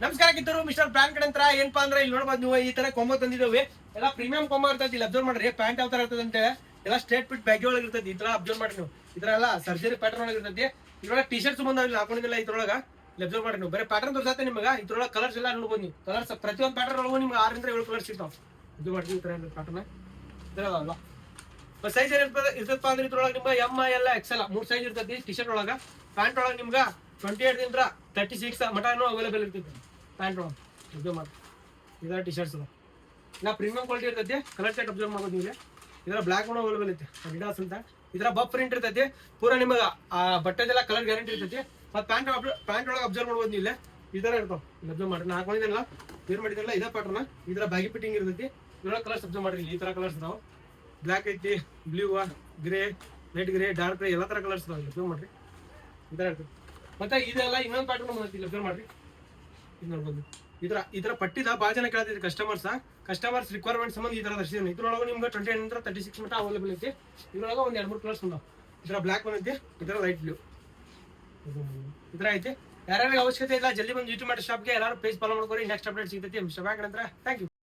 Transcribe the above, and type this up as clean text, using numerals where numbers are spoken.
ನಮಸ್ಕಾರ Kittur mister brand ಕಡೆ ಅಂತ ಏನಪ್ಪಾ ಅಂದ್ರೆ ಇಲ್ಲಿ ನೋಡ್ಬೋದು ನೀವು ಈ ತರ ಕೊಂಬ ತಂದಿದ್ದೇವೆ ಎಲ್ಲ ಪ್ರೀಮಿಯಂ ಕೊಂಬ ಇರ್ತೈತಿ ಇಲ್ಲಿ ಅಬ್ಸರ್ವ್ ಮಾಡ್ರಿ ಪ್ಯಾಂಟ್ ಯಾವ ತರ ಇರ್ತದಂತೆ ಎಲ್ಲ ಸ್ಟ್ರೇಟ್ ಫಿಟ್ ಬ್ಯಾಗಿ ಒಳಗೆ ಇರ್ತೈತಿ ಈ ತರ ಅಬ್ಸರ್ವ್ ಮಾಡ್ರಿ ನೀವು ಈ ತರ ಎಲ್ಲ ಸರ್ಜರಿ ಪ್ಯಾಟರ್ನ್ ಒಳಗೆ ಇರ್ತೈತಿ ಇದ್ರೊಳಗೆ ಟಿ ಶರ್ಟ್ಸ್ ಬಂದಾವಿಲ್ಲ ಹಾಕೊಂಡಿಲ್ಲ ಇದ್ರೊಳಗ ಇಲ್ಲಿ ಅಬ್ಸರ್ವ್ ಮಾಡ್ರಿ ನೀವು ಬರೀ ಪ್ಯಾಟರ್ನ್ ತೋರ್ಸತ್ತೆ ನಿಮಗೆ ಇದ್ರೊಳಗೆ ಕಲರ್ಸ್ ಎಲ್ಲ ನೋಡ್ಬೋದು ನೀವು ಕಲರ್ಸ್ ಪ್ರತಿಯೊಂದು ಪ್ಯಾಟರ್ನ್ ಒಳಗೂ ನಿಮ್ಗೆ 6 ರಿಂದ 7 ಕಲರ್ಸ್ ಸಿಗ್ತಾವ ಇದು ಮಾಡ್ರಿ ಈ ತರ ಪ್ಯಾಟರ್ನ್ ಇದ್ರಲ್ಲ ಸೈಜ್ ಇರ್ತಪ್ಪ ಅಂದ್ರೆ ಇದ್ರೊಳಗೆ ನಿಮ್ಗೆ ಎಮ್ ಎಲ್ಲ ಎಕ್ಸೆಲ್ 3 ಸೈಜ್ ಇರ್ತೈತಿ ಟಿ ಶರ್ಟ್ ಒಳಗ ಪ್ಯಾಂಟ್ ಒಳಗೆ ನಿಮ್ಗೆ 28 ದಿಂದ 36 ಮಟನೂ ಅವೈಲೇಬಲ್ ಇರ್ತೈತಿ ಪ್ಯಾಂಟ್ ಒಳಗೆ ಇದು ಮಾಡಿ ಇದರ ಟಿ ಶರ್ಟ್ಸ್ ಇಲ್ಲ ಪ್ರೀಮಿಯಂ ಕ್ವಾಲಿಟಿ ಇರ್ತೈತಿ ಕಲರ್ ಸೆಟ್ ಅಬ್ಸರ್ವ್ ಮಾಡ್ಬೋದು ನೀವು ಇದರ ಬ್ಲಾಕ್ ಕೂಡ ಅವೈಲೇಬಲ್ ಐತಿ ಅಡಿಡಾಸ್ ಅಂತ ಇದರ ಬಫ್ ಪ್ರಿಂಟ್ ಇರ್ತೈತಿ ಪೂರಾ ನಿಮಗೆ ಆ ಬಟ್ಟೆದೆಲ್ಲ ಕಲರ್ ಗ್ಯಾರಂಟಿ ಇರ್ತೈತಿ ಮತ್ತು ಪ್ಯಾಂಟ್ ಒಳಗೆ ಅಬ್ಸರ್ವ್ ಮಾಡ್ಬೋದು ನೀವು ಇಲ್ಲೇ ಈ ಥರ ಇರ್ತಾವ ಅಬ್ಸರ್ವ್ ಮಾಡ್ರಿ ನಾ ಹಾಕೊಂಡಿದ್ದೆಲ್ಲ ವೇರ್ ಮಾಡಿದ್ದೆಲ್ಲ ಇದೇ ಪ್ಯಾಟರ್ನ ಇದರ ಬ್ಯಾಗಿ ಫಿಟ್ಟಿಂಗ್ ಇರ್ತೈತಿ ಇದ್ರೊಳಗೆ ಕಲರ್ಸ್ ಅಬ್ಸರ್ವ್ ಮಾಡ್ರಿ ಈ ಥರ ಕಲರ್ಸ್ ಇದಾವೆ ಬ್ಲ್ಯಾಕ್ ಐತಿ blue grey light grey dark grey ಎಲ್ಲ ಥರ ಕಲರ್ಸ್ ಇದಾವೆ ಅಬ್ಸರ್ವ್ ಮಾಡ್ರಿ ಈ ಥರ ಇರ್ತೈತಿ ಮತ್ತೆ ಇದೆಲ್ಲ ಇನ್ನೊಂದು ಪ್ಯಾಟರ್ನ್ ಬಂದೈತಿ ಅಬ್ಸರ್ವ್ ಮಾಡ್ರಿ ಇದು ನೋಡ್ಬೋದು ಇದರ ಪಟ್ಟಿದ ಭಾಳ ಜನ ಕೇಳ್ತಿದ್ರು ಕಸ್ಟಮರ್ಸ್ ರಿಕ್ವೈರ್ಮೆಂಟ್ ಸಂಬಂಧ ಈ ತರ ತರಿಸಿದ್ದೀನಿ ಇದ್ರೊಳಗೆ ನಿಮ್ಗೆ 28 ರಿಂದ 36 ಮಟ್ಟ ಅವೈಲೇಬಲ್ ಐತಿ ಇದ್ರೊಳಗೆ ಒಂದು 2-3 ಕಲರ್ಸ್ ಬಂದಾವ ಇದರ ಬ್ಲ್ಯಾಕ್ ಬಂದೈತಿ ಇದರ ಲೈಟ್ ಬ್ಲೂ ಇದರ ಐತಿ ಯಾರ್ಯಾರಿಗೆ ಅವಶ್ಯಕತೆ ಇಲ್ಲ ಜಲ್ದಿ ಬಂದು ಯೂಟ್ಯೂಬ್ ಮಾಡಿ ಶಾಪ್ಗೆ ಎಲ್ಲರೂ ಪೇಜ್ ಫಾಲೋ ಮಾಡ್ಕೊರಿ ನೆಕ್ಸ್ಟ್ ಅಪ್ಡೇಟ್ ಸಿಗ್ತೈತಿ ಥ್ಯಾಂಕ್ ಯು.